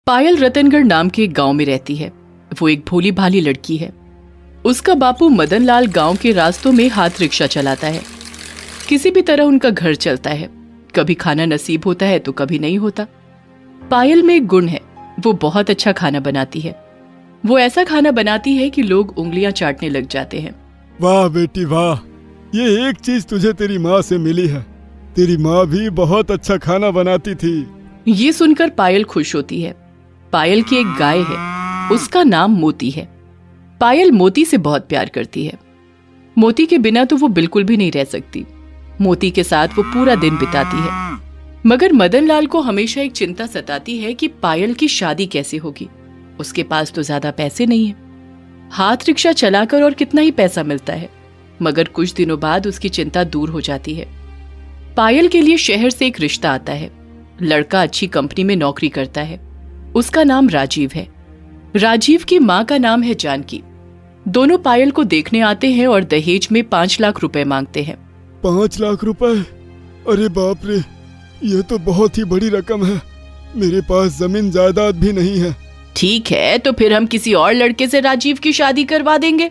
पायल रतनगढ़ नाम के एक गांव में रहती है। वो एक भोली भाली लड़की है। उसका बापू मदन लाल गांव के रास्तों में हाथ रिक्शा चलाता है। किसी भी तरह उनका घर चलता है। कभी खाना नसीब होता है तो कभी नहीं होता। पायल में एक गुण है, वो बहुत अच्छा खाना बनाती है। वो ऐसा खाना बनाती है कि लोग उंगलियां चाटने लग जाते हैं। वाह बेटी वाह, ये एक चीज तुझे तेरी माँ से मिली है। तेरी माँ भी बहुत अच्छा खाना बनाती थी। ये सुनकर पायल खुश होती है। पायल की एक गाय है, उसका नाम मोती है। पायल मोती से बहुत प्यार करती है। मोती के बिना तो वो बिल्कुल भी नहीं रह सकती। मोती के साथ वो पूरा दिन बिताती है। मगर मदन लाल को हमेशा एक चिंता सताती है कि पायल की शादी कैसे होगी। उसके पास तो ज्यादा पैसे नहीं है। हाथ रिक्शा चलाकर और कितना ही पैसा मिलता है। मगर कुछ दिनों बाद उसकी चिंता दूर हो जाती है। पायल के लिए शहर से एक रिश्ता आता है। लड़का अच्छी कंपनी में नौकरी करता है। उसका नाम राजीव है। राजीव की माँ का नाम है जानकी। दोनों पायल को देखने आते हैं और दहेज में 5 लाख रुपए मांगते हैं। 5 लाख रुपए? अरे बाप रे, ये तो बहुत ही बड़ी रकम है। मेरे पास जमीन जायदाद भी नहीं है। ठीक है, तो फिर हम किसी और लड़के से राजीव की शादी करवा देंगे,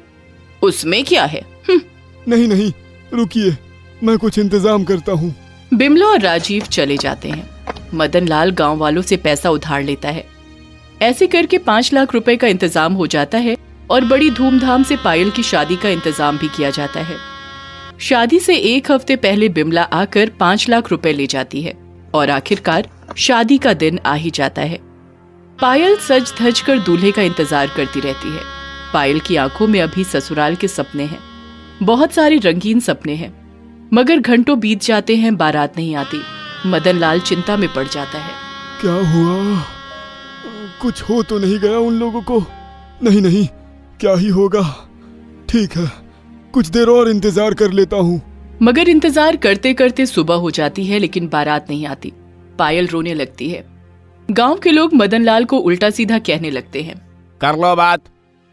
उसमें क्या है। नहीं नहीं, रुकिए, मैं कुछ इंतजाम करता हूँ। बिमला और राजीव चले जाते हैं। मदन लाल गांव वालों से पैसा उधार लेता है। ऐसे करके 5 लाख रुपए का इंतजाम हो जाता है और बड़ी धूमधाम से पायल की शादी का इंतजाम भी किया जाता है। शादी से 1 हफ्ते पहले बिमला आकर 5 लाख रुपए ले जाती है और आखिरकार शादी का दिन आ ही जाता है। पायल सज धज कर दूल्हे का इंतजार करती रहती है। पायल की आंखों में अभी ससुराल के सपने हैं, बहुत सारे रंगीन सपने हैं। मगर घंटों बीत जाते हैं, बारात नहीं आती। मदन लाल चिंता में पड़ जाता है। क्या हुआ? कुछ हो तो नहीं गया उन लोगों को? नहीं नहीं, क्या ही होगा। ठीक है, कुछ देर और इंतजार कर लेता हूँ। मगर इंतजार करते करते सुबह हो जाती है, लेकिन बारात नहीं आती। पायल रोने लगती है। गांव के लोग मदन लाल को उल्टा सीधा कहने लगते हैं। कर लो बात,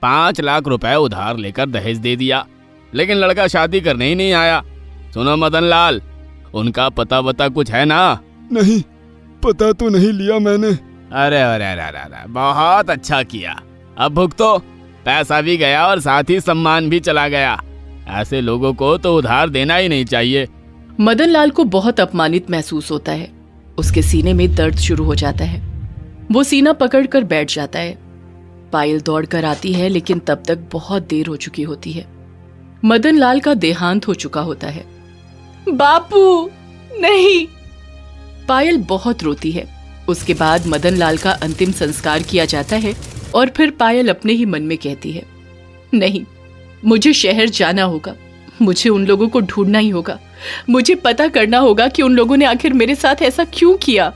5 लाख रुपए उधार लेकर दहेज दे दिया, लेकिन लड़का शादी करने ही नहीं आया। सुनो मदन लाल, उनका पता वता कुछ है ना? नहीं, पता तो नहीं लिया मैंने। अरे अरे अरे अरे, बहुत अच्छा किया। अब भुगतो, पैसा भी गया और साथ ही सम्मान भी चला गया। ऐसे लोगों को तो उधार देना ही नहीं चाहिए। मदन लाल को बहुत अपमानित महसूस होता है। उसके सीने में दर्द शुरू हो जाता है। वो सीना पकड़कर बैठ जाता है। पायल दौड़कर आती है, लेकिन तब तक बहुत देर हो चुकी होती है। मदन लाल का देहांत हो चुका होता है। बापू नहीं। पायल बहुत रोती है। उसके बाद मदन लाल का अंतिम संस्कार किया जाता है और फिर पायल अपने ही मन में कहती है, नहीं, मुझे शहर जाना होगा। मुझे उन लोगों को ढूंढना ही होगा। मुझे पता करना होगा कि उन लोगों ने आखिर मेरे साथ ऐसा क्यों किया।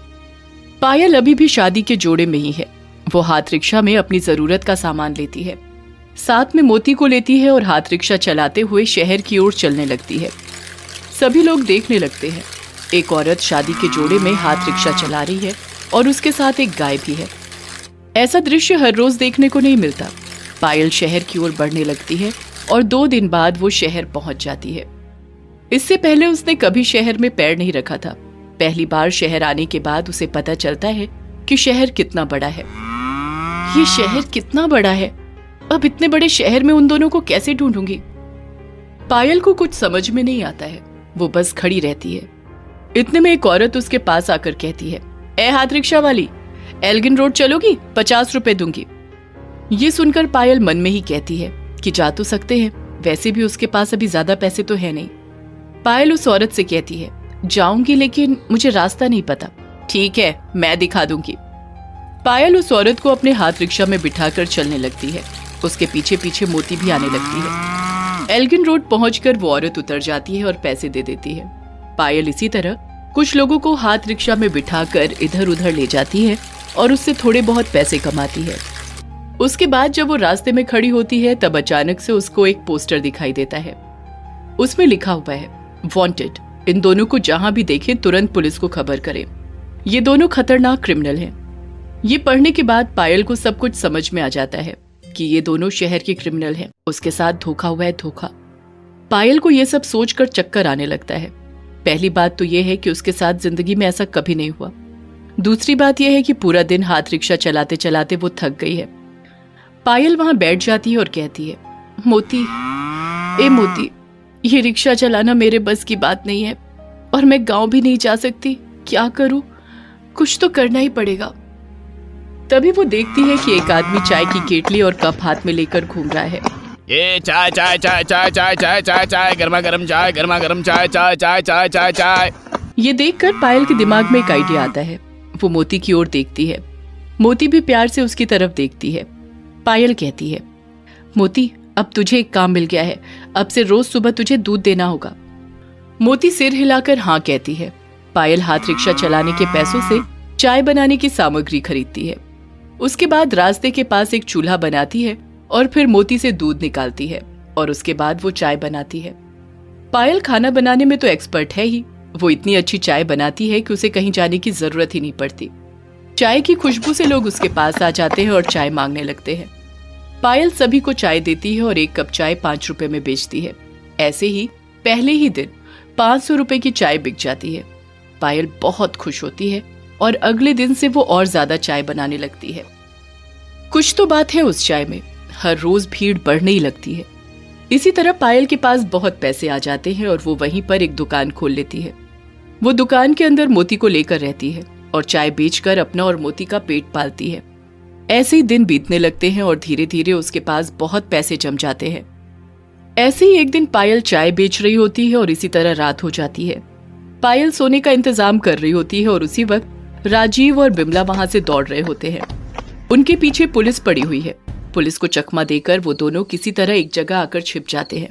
पायल अभी भी शादी के जोड़े में ही है। वो हाथ रिक्शा में अपनी जरूरत का सामान लेती है, साथ में मोती को लेती है और हाथ रिक्शा चलाते हुए शहर की ओर चलने लगती है। सभी लोग देखने लगते हैं। एक औरत शादी के जोड़े में हाथ रिक्शा चला रही है और उसके साथ एक गाय भी है। ऐसा दृश्य हर रोज देखने को नहीं मिलता। पायल शहर की ओर बढ़ने लगती है और 2 दिन बाद वो शहर पहुंच जाती है। इससे पहले उसने कभी शहर में पैर नहीं रखा था। पहली बार शहर आने के बाद उसे पता चलता है कि शहर कितना बड़ा है। ये शहर कितना बड़ा है। अब इतने बड़े शहर में उन दोनों को कैसे ढूंढूंगी। पायल को कुछ समझ में नहीं आता है। वो बस खड़ी रहती है। इतने में एक औरत उसके पास आकर कहती है, ए हाथ रिक्शा वाली, एल्गिन रोड चलोगी? 50 रुपए दूंगी। ये सुनकर पायल मन में ही कहती है कि जा तो सकते हैं, वैसे भी उसके पास अभी ज्यादा पैसे तो है नहीं। पायल उस औरत से कहती है, जाऊंगी, लेकिन मुझे रास्ता नहीं पता। ठीक है, मैं दिखा दूंगी। पायल उस औरत को अपने हाथ रिक्शा में बिठाकर चलने लगती है। उसके पीछे पीछे मोती भी आने लगती है। एल्गिन रोड पहुंचकर वो औरत उतर जाती है और पैसे दे देती है। पायल इसी तरह कुछ लोगों को हाथ रिक्शा में बिठाकर इधर उधर ले जाती है और उससे थोड़े बहुत पैसे कमाती है। उसके बाद जब वो रास्ते में खड़ी होती है, तब अचानक से उसको एक पोस्टर दिखाई देता है। उसमें लिखा हुआ है, वांटेड, इन दोनों को जहां भी देखें तुरंत पुलिस को खबर करें। ये दोनों खतरनाक क्रिमिनल हैं। ये पढ़ने के बाद पायल को सब कुछ समझ में आ जाता है कि ये दोनों शहर के क्रिमिनल हैं। उसके साथ धोखा हुआ है, धोखा। पायल को ये सब सोचकर चक्कर आने लगता है। पहली बात तो ये है कि उसके साथ जिंदगी में ऐसा कभी नहीं हुआ। दूसरी बात यह है कि पूरा दिन हाथ रिक्शा चलाते चलाते वो थक गई है। पायल वहां बैठ जाती है और कहती है, मोती, ए मोती, ये रिक्शा चलाना मेरे बस की बात नहीं है और मैं गांव भी नहीं जा सकती। क्या करूं? कुछ तो करना ही पड़ेगा। तभी वो देखती है कि एक आदमी चाय की केटली और कप हाथ में लेकर घूम रहा है। ये चाय चाय चाय चाय चाय चाय चाय चाय, गर्मा गर्म चाय, गर्मा गर्म चाय, चाय चाय चाय चाय चाय। ये देखकर पायल के दिमाग में एक आइडिया आता है। वो मोती की ओर देखती है। मोती भी प्यार से उसकी तरफ देखती है। पायल कहती है, मोती, अब तुझे एक काम मिल गया है। अब से रोज सुबह तुझे दूध देना होगा। मोती सिर हिलाकर हाँ कहती है। पायल हाथ रिक्शा चलाने के पैसों से चाय बनाने की सामग्री खरीदती है। उसके बाद रास्ते के पास एक चूल्हा बनाती है और फिर मोती से दूध निकालती है और उसके बाद वो चाय बनाती है। पायल खाना बनाने में तो एक्सपर्ट है ही। वो इतनी अच्छी चाय बनाती है कि उसे कहीं जाने की जरूरत ही नहीं पड़ती। चाय की खुशबू से लोग उसके पास आ जाते हैं और चाय मांगने लगते हैं। पायल सभी को चाय देती है और एक कप चाय 5 रुपए में बेचती है। ऐसे ही पहले ही दिन 500 रुपए की चाय बिक जाती है। पायल बहुत खुश होती है और अगले दिन से वो और ज्यादा चाय बनाने लगती है। कुछ तो बात है उस चाय में, हर रोज भीड़ बढ़ने ही लगती है। इसी तरह पायल के पास बहुत पैसे आ जाते हैं और वो वहीं पर एक दुकान खोल लेती है। वो दुकान के अंदर मोती को लेकर रहती है और चाय बेचकर अपना और मोती का पेट पालती है। ऐसे ही दिन बीतने लगते हैं और धीरे धीरे उसके पास बहुत पैसे जम जाते हैं। ऐसे ही एक दिन पायल चाय बेच रही होती है और इसी तरह रात हो जाती है। पायल सोने का इंतजाम कर रही होती है और उसी वक्त राजीव और बिमला वहां से दौड़ रहे होते हैं। उनके पीछे पुलिस पड़ी हुई है। पुलिस को चकमा देकर वो दोनों किसी तरह एक जगह आकर छिप जाते हैं।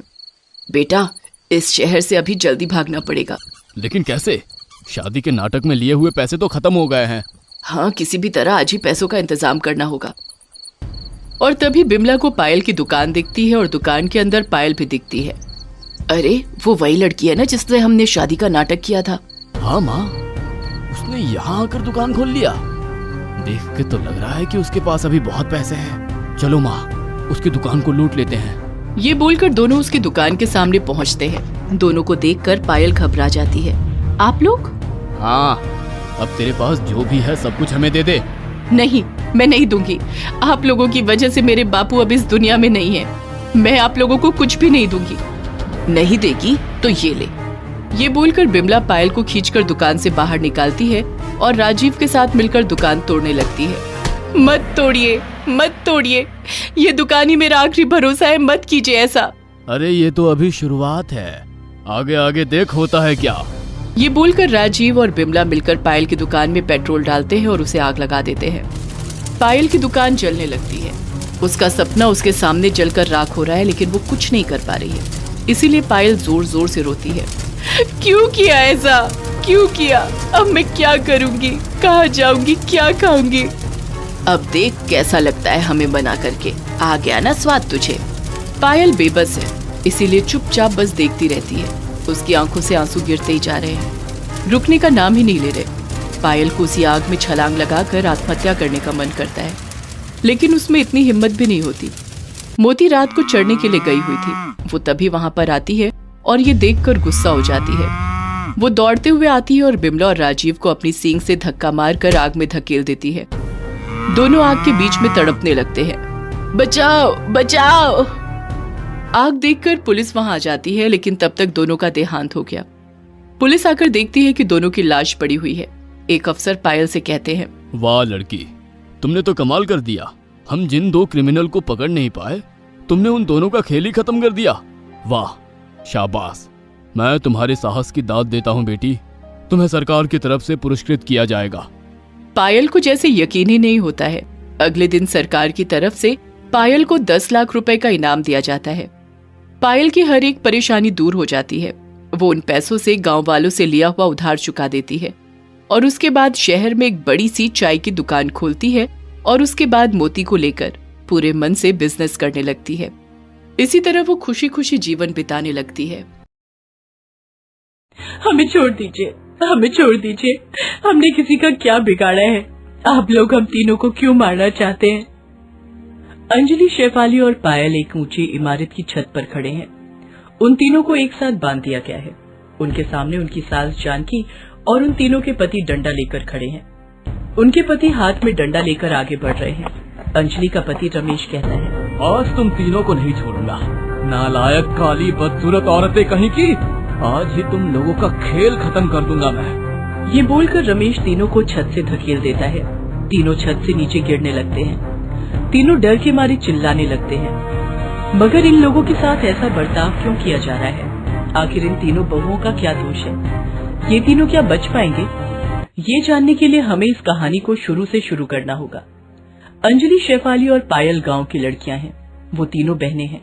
बेटा, इस शहर से अभी जल्दी भागना पड़ेगा। लेकिन कैसे? शादी के नाटक में लिए हुए पैसे तो खत्म हो गए हैं। हाँ, किसी भी तरह आज ही पैसों का इंतजाम करना होगा। और तभी बिमला को पायल की दुकान दिखती है और दुकान के अंदर पायल भी दिखती है। अरे, वो वही लड़की है ना जिससे हमने शादी का नाटक किया था? हाँ माँ, उसने यहाँ आकर दुकान खोल लिया। देख के तो लग रहा है कि उसके पास अभी बहुत पैसे हैं। चलो माँ, उसकी दुकान को लूट लेते हैं। ये बोलकर दोनों उसकी दुकान के सामने पहुँचते हैं। दोनों को देखकर पायल घबरा जाती है। आप लोग? हाँ, अब तेरे पास जो भी है सब कुछ हमें दे दे। नहीं, मैं नहीं दूंगी। आप लोगों की वजह से मेरे बापू अब इस दुनिया में नहीं है। मैं आप लोगों को कुछ भी नहीं दूंगी। नहीं देगी तो ये ले। ये बोलकर बिमला पायल को खींचकर दुकान से बाहर निकालती है और राजीव के साथ मिलकर दुकान तोड़ने लगती है। मत तोड़िए, मत तोड़िए, ये दुकान ही मेरा आखिरी भरोसा है, मत कीजिए ऐसा। अरे ये तो अभी शुरुआत है, आगे आगे देख होता है क्या। ये बोलकर राजीव और बिमला मिलकर पायल की दुकान में पेट्रोल डालते हैं और उसे आग लगा देते हैं। पायल की दुकान जलने लगती है। उसका सपना उसके सामने जलकर राख हो रहा है, लेकिन वो कुछ नहीं कर पा रही है। इसीलिए पायल जोर जोर से रोती है। क्यों किया ऐसा? क्यों किया? अब मैं क्या करूंगी? कहाँ जाऊंगी? क्या खाऊंगी? अब देख कैसा लगता है हमें बना करके। आ गया ना स्वाद तुझे? पायल बेबस है, इसीलिए चुपचाप बस देखती रहती है। उसकी आंखों से आंसू गिरते ही जा रहे हैं, रुकने का नाम ही नहीं ले रहे। पायल को उसी आग में छलांग लगाकर आत्महत्या करने का मन करता है, लेकिन उसमें इतनी हिम्मत भी नहीं होती। मोती रात को चढ़ने के लिए गई हुई थी। वो तभी वहां पर आती है और ये देखकर गुस्सा हो जाती है। वो दौड़ते हुए आती है और बिमला और राजीव को अपनी सींग से धक्का मारकर आग में धकेल देती है। दोनों आग के बीच में तड़पने लगते हैं। बचाओ, बचाओ! आग देखकर पुलिस वहां आ जाती है, लेकिन तब तक दोनों का देहांत हो गया। पुलिस आकर देखती है कि दोनों की लाश पड़ी हुई है। एक अफसर पायल से कहते हैं, वाह लड़की, तुमने तो कमाल कर दिया। हम जिन 2 क्रिमिनल को पकड़ नहीं पाए, तुमने उन दोनों का खेल ही खत्म कर दिया। वाह, शाबाश। मैं तुम्हारे साहस की दाद देता हूँ बेटी। तुम्हें सरकार की तरफ से पुरस्कृत किया जाएगा। पायल को जैसे यकीन ही नहीं होता है। अगले दिन सरकार की तरफ से पायल को 10 लाख रुपए का इनाम दिया जाता है। पायल की हर एक परेशानी दूर हो जाती है। वो उन पैसों से गांव वालों से लिया हुआ उधार चुका देती है और उसके बाद शहर में एक बड़ी सी चाय की दुकान खोलती है और उसके बाद मोती को लेकर पूरे मन से बिजनेस करने लगती है। इसी तरह वो खुशी खुशी जीवन बिताने लगती है। हमें छोड़ दीजिए, हमें छोड़ दीजिए। हमने किसी का क्या बिगाड़ा है? आप लोग हम तीनों को क्यों मारना चाहते हैं? अंजलि, शेफाली और पायल एक ऊंची इमारत की छत पर खड़े हैं। उन तीनों को एक साथ बांध दिया गया है। उनके सामने उनकी सास जानकी और उन तीनों के पति डंडा लेकर खड़े हैं। उनके पति हाथ में डंडा लेकर आगे बढ़ रहे हैं। अंजलि का पति रमेश कहता है, आज तुम तीनों को नहीं छोड़ूंगा। नालायक, काली, बदसूरत औरतें कहीं की, आज ही तुम लोगों का खेल खत्म कर दूंगा मैं। ये बोलकर रमेश तीनों को छत से धकेल देता है। तीनों छत से नीचे गिरने लगते हैं। तीनों डर के मारे चिल्लाने लगते हैं। मगर इन लोगों के साथ ऐसा बर्ताव क्यों किया जा रहा है? आखिर इन तीनों बहुओं का क्या दोष है? ये तीनों क्या बच पाएंगे? ये जानने के लिए हमें इस कहानी को शुरू से शुरू करना होगा। अंजलि, शेफाली और पायल गांव की लड़कियां हैं। वो तीनों बहनें हैं।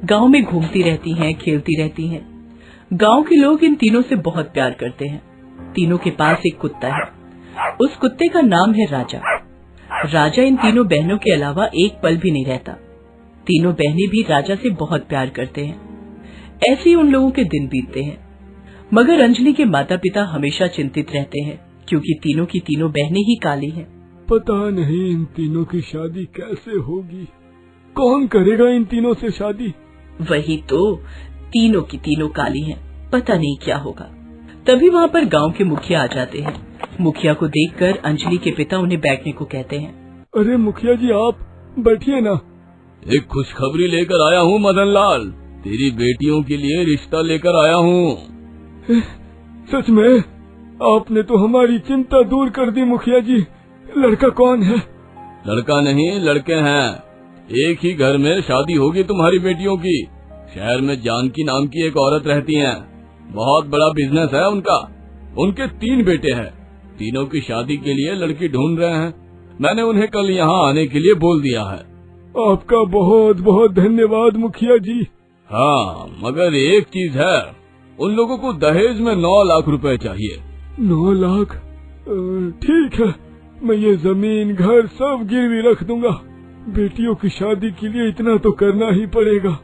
गांव में घूमती रहती हैं, खेलती रहती हैं। गांव के लोग इन तीनों से बहुत प्यार करते हैं। तीनों के पास एक कुत्ता है। उस कुत्ते का नाम है राजा। राजा इन तीनों बहनों के अलावा एक पल भी नहीं रहता। तीनों बहनें भी राजा से बहुत प्यार करते हैं। ऐसे ही उन लोगों के दिन बीतते हैं। मगर अंजलि के माता पिता हमेशा चिंतित रहते हैं, क्योंकि तीनों की तीनों बहनें ही काली हैं। पता नहीं इन तीनों की शादी कैसे होगी। कौन करेगा इन तीनों से शादी? वही तो, तीनों की तीनों काली हैं। पता नहीं क्या होगा। तभी वहाँ पर गांव के मुखिया आ जाते हैं। मुखिया को देखकर अंजलि के पिता उन्हें बैठने को कहते हैं। अरे मुखिया जी, आप बैठिए ना। एक खुशखबरी लेकर आया हूँ मदन लाल। तेरी बेटियों के लिए रिश्ता लेकर आया हूँ। सच में? आपने तो हमारी चिंता दूर कर दी मुखिया जी। लड़का कौन है? लड़का नहीं, लड़के हैं। एक ही घर में शादी होगी तुम्हारी बेटियों की। शहर में जानकी नाम की एक औरत रहती है। बहुत बड़ा बिजनेस है उनका। उनके 3 बेटे हैं। तीनों की शादी के लिए लड़की ढूंढ रहे हैं। मैंने उन्हें कल यहाँ आने के लिए बोल दिया है। आपका बहुत बहुत धन्यवाद मुखिया जी। हाँ, मगर एक चीज है, उन लोगों को दहेज में 9 लाख रुपए चाहिए। 9 लाख? ठीक है, मैं ये जमीन, घर सब गिरवी रख दूंगा। बेटियों की शादी के लिए इतना तो करना ही पड़ेगा।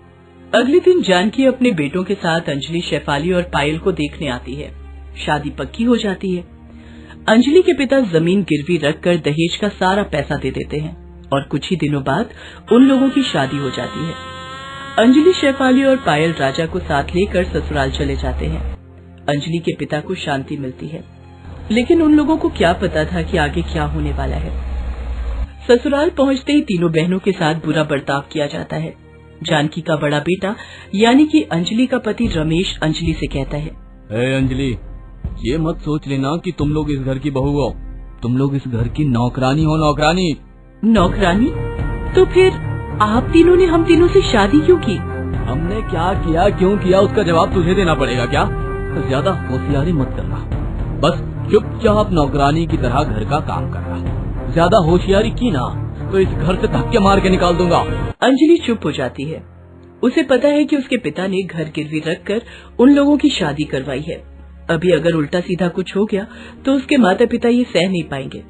अगले दिन जानकी अपने बेटों के साथ अंजलि, शेफाली और पायल को देखने आती है। शादी पक्की हो जाती है। अंजलि के पिता जमीन गिरवी रखकर दहेज का सारा पैसा दे देते हैं और कुछ ही दिनों बाद उन लोगों की शादी हो जाती है। अंजलि, शेफाली और पायल राजा को साथ लेकर ससुराल चले जाते हैं। अंजलि के पिता को शांति मिलती है, लेकिन उन लोगों को क्या पता था कि आगे क्या होने वाला है। ससुराल पहुंचते ही तीनों बहनों के साथ बुरा बर्ताव किया जाता है। जानकी का बड़ा बेटा यानी कि अंजलि का पति रमेश अंजलि से कहता है, अंजलि, ये मत सोच लेना कि तुम लोग इस घर की बहू हो। तुम लोग इस घर की नौकरानी हो। नौकरानी? नौकरानी? तो फिर आप तीनों ने हम तीनों से शादी क्यों की? हमने क्या किया, क्यों किया, उसका जवाब तुझे देना पड़ेगा। क्या ज्यादा होशियारी मत करना, बस चुपचाप नौकरानी की तरह घर का काम करना। ज्यादा होशियारी की ना तो इस घर से धक्के मार के निकाल दूंगा। अंजलि चुप हो जाती है। उसे पता है कि उसके पिता ने घर गिरवी रखकर उन लोगों की शादी करवाई है। अभी अगर उल्टा सीधा कुछ हो गया तो उसके माता पिता ये सह नहीं पाएंगे।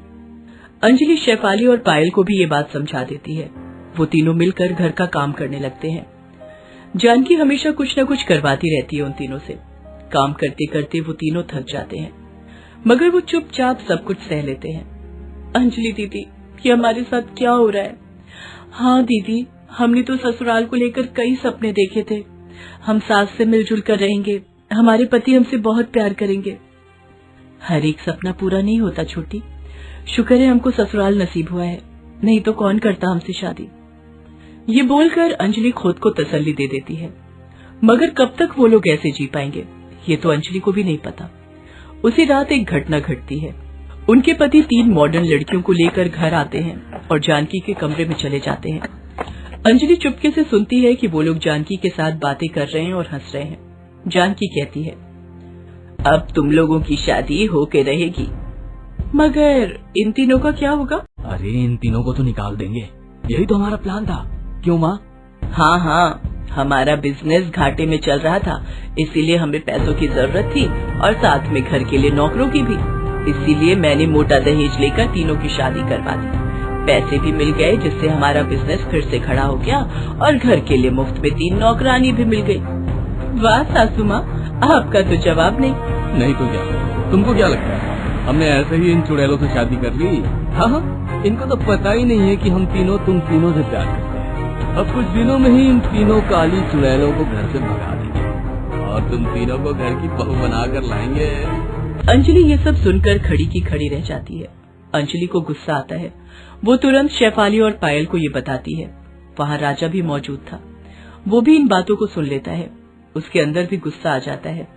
अंजलि, शेफाली और पायल को भी ये बात समझा देती है। वो तीनों मिलकर घर का काम करने लगते हैं। जानकी हमेशा कुछ न कुछ करवाती रहती है उन तीनों से। काम करते करते वो तीनों थक जाते हैं, मगर वो चुपचाप सब कुछ सह लेते हैं। अंजलि दीदी, ये हमारे साथ क्या हो रहा है? हाँ दीदी, हमने तो ससुराल को लेकर कई सपने देखे थे। हम सास से मिलजुल कर रहेंगे, हमारे पति हमसे बहुत प्यार करेंगे। हर एक सपना पूरा नहीं होता छोटी। शुक्र है हमको ससुराल नसीब हुआ है, नहीं तो कौन करता हमसे शादी। ये बोलकर अंजलि खुद को तसल्ली दे देती है, मगर कब तक वो लोग ऐसे जी पाएंगे ये तो अंजलि को भी नहीं पता। उसी रात एक घटना घटती है। उनके पति 3 मॉडर्न लड़कियों को लेकर घर आते हैं और जानकी के कमरे में चले जाते हैं। अंजलि चुपके से सुनती है कि वो लोग जानकी के साथ बातें कर रहे हैं और हंस रहे हैं। जानकी कहती है, अब तुम लोगों की शादी होके रहेगी, मगर इन तीनों का क्या होगा? अरे इन तीनों को तो निकाल देंगे, यही तो हमारा प्लान था। क्यों माँ? हाँ, हमारा बिजनेस घाटे में चल रहा था, इसीलिए हमें पैसों की जरूरत थी और साथ में घर के लिए नौकरों की भी। इसीलिए मैंने मोटा दहेज लेकर तीनों की शादी करवा दी। पैसे भी मिल गए, जिससे हमारा बिजनेस फिर से खड़ा हो गया और घर के लिए मुफ्त में 3 नौकरानी भी मिल गई। वाह सासू माँ, आपका तो जवाब नहीं तो क्या? तुमको क्या लगता है हमने ऐसे ही इन चुड़ैलों से शादी कर ली? हाँ, इनको तो पता ही नहीं है कि हम तीनों तुम तीनों से प्यार करते हैं। अब कुछ दिनों में ही इन तीनों काली चुड़ैलों को घर से भगा देंगे और तुम तीनों को घर की बहू बनाकर लाएंगे। अंजलि ये सब सुनकर खड़ी की खड़ी रह जाती है। अंजलि को गुस्सा आता है। वो तुरंत शेफाली और पायल को ये बताती है। वहाँ राजा भी मौजूद था। वो भी इन बातों को सुन लेता है। उसके अंदर भी गुस्सा आ जाता है।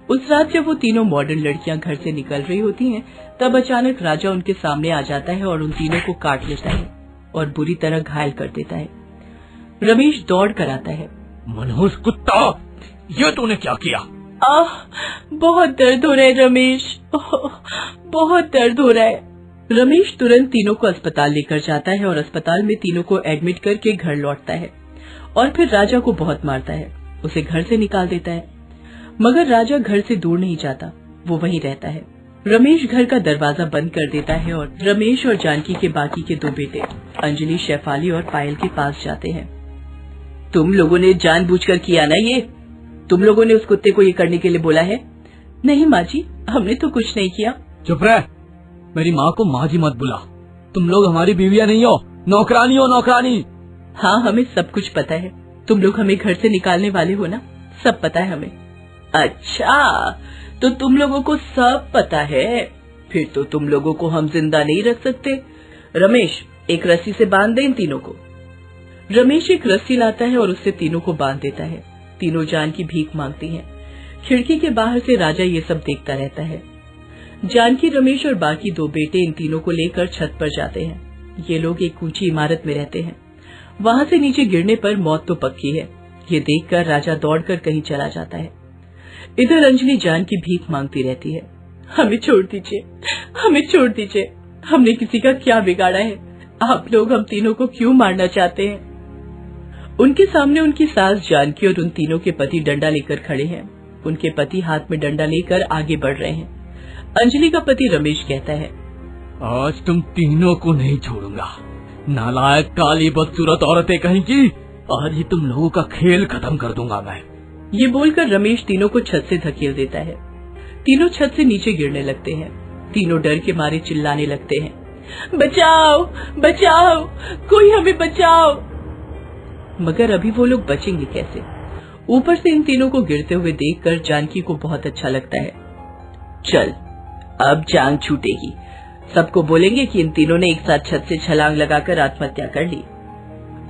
उस रात जब वो तीनों मॉडर्न लड़कियां घर से निकल रही होती हैं, तब अचानक राजा उनके सामने आ जाता है और उन तीनों को काट लेता है और बुरी तरह घायल कर देता है। रमेश दौड़ कर आता है। मनहूस कुत्ता, ये तूने क्या किया? बहुत दर्द हो रहा है रमेश, बहुत दर्द हो रहा है। रमेश तुरंत तीनों को अस्पताल लेकर जाता है और अस्पताल में तीनों को एडमिट करके घर लौटता है और फिर राजा को बहुत मारता है, उसे घर से निकाल देता है। मगर राजा घर से दूर नहीं जाता, वो वहीं रहता है। रमेश घर का दरवाजा बंद कर देता है और रमेश और जानकी के बाकी के 2 बेटे अंजलि, शेफाली और पायल के पास जाते हैं। तुम लोगों ने जानबूझकर किया ना ये? तुम लोगों ने उस कुत्ते को ये करने के लिए बोला है? नहीं माँ जी, हमने तो कुछ नहीं किया। चुप रह, मेरी माँ को माँ जी मत बुला। तुम लोग हमारी बीवियाँ नहीं हो, नौकरानी हो, नौकरानी। हाँ, हमें सब कुछ पता है। तुम लोग हमें घर से निकालने वाले हो ना, सब पता है हमें। अच्छा, तो तुम लोगों को सब पता है, फिर तो तुम लोगों को हम जिंदा नहीं रख सकते। रमेश, एक रस्सी से बांध दे इन तीनों को। रमेश एक रस्सी लाता है और उससे तीनों को बांध देता है। तीनों जान की भीख मांगती हैं। खिड़की के बाहर से राजा ये सब देखता रहता है। जानकी, रमेश और बाकी 2 बेटे इन तीनों को लेकर छत पर जाते हैं। ये लोग एक ऊंची इमारत में रहते हैं। वहां से नीचे गिरने पर मौत तो पक्की है। ये देखकर राजा दौड़कर कहीं चला जाता है। इधर अंजलि जान की भीख मांगती रहती है। हमें छोड़ दीजिए, हमें छोड़ दीजिए। हमने किसी का क्या बिगाड़ा है? आप लोग हम तीनों को क्यों मारना चाहते हैं? उनके सामने उनकी सास जानकी और उन तीनों के पति डंडा लेकर खड़े हैं। उनके पति हाथ में डंडा लेकर आगे बढ़ रहे हैं। अंजलि का पति रमेश कहता है, आज तुम तीनों को नहीं छोड़ूंगा, नालायक काली बदसूरत औरतें कहीं की। आज ही तुम लोगों का खेल खत्म कर दूंगा मैं। ये बोलकर रमेश तीनों को छत से धकेल देता है। तीनों छत से नीचे गिरने लगते हैं। तीनों डर के मारे चिल्लाने लगते हैं, बचाओ, बचाओ, कोई हमें बचाओ। मगर अभी वो लोग बचेंगे कैसे? ऊपर से इन तीनों को गिरते हुए देखकर जानकी को बहुत अच्छा लगता है। चल, अब जान छूटेगी। सबको बोलेंगे कि इन तीनों ने एक साथ छत से छलांग लगाकर आत्महत्या कर ली।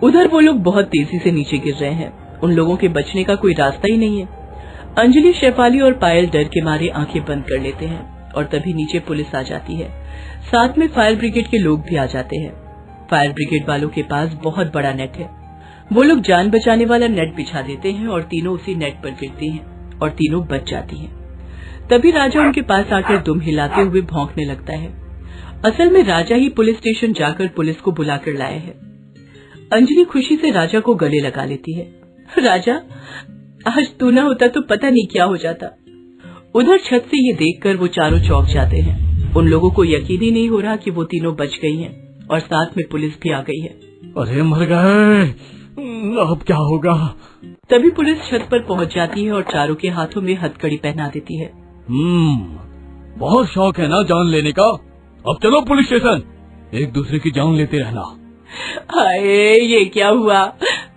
उधर वो लोग बहुत तेजी से नीचे गिर रहे हैं। उन लोगों के बचने का कोई रास्ता ही नहीं है। अंजलि, शेफाली और पायल डर के मारे आंखें बंद कर लेते हैं और तभी नीचे पुलिस आ जाती है। साथ में फायर ब्रिगेड के लोग भी आ जाते हैं। फायर ब्रिगेड वालों के पास बहुत बड़ा नेट है। वो लोग जान बचाने वाला नेट बिछा देते हैं और तीनों उसी नेट पर गिरती हैं और तीनों बच जाती हैं। तभी राजा उनके पास आकर दुम हिलाते हुए भौंकने लगता है। असल में राजा ही पुलिस स्टेशन जाकर पुलिस को बुलाकर लाया है। अंजलि खुशी से राजा को गले लगा लेती है। राजा, आज तू न होता तो पता नहीं क्या हो जाता। उधर छत से ये देखकर वो चारों चौंक जाते हैं। उन लोगों को यकीन ही नहीं हो रहा कि वो तीनों बच गई हैं और साथ में पुलिस भी आ गई है। अरे मर गए, अब क्या होगा? तभी पुलिस छत पर पहुंच जाती है और चारों के हाथों में हथकड़ी पहना देती है। बहुत शौक है ना जान लेने का। अब चलो पुलिस स्टेशन, एक दूसरे की जान लेते रहना। हाय, ये क्या हुआ?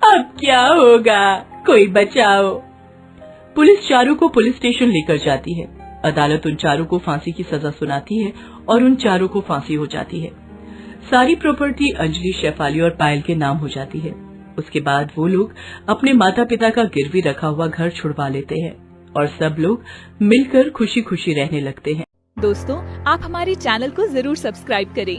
अब क्या होगा? कोई बचाओ। पुलिस चारों को पुलिस स्टेशन लेकर जाती है। अदालत उन चारों को फांसी की सजा सुनाती है और उन चारों को फांसी हो जाती है। सारी प्रॉपर्टी अंजलि, शेफाली और पायल के नाम हो जाती है। उसके बाद वो लोग अपने माता पिता का गिरवी रखा हुआ घर छुड़वा लेते हैं और सब लोग मिलकर खुशी खुशी रहने लगते हैं। दोस्तों, आप हमारे चैनल को जरूर सब्सक्राइब करें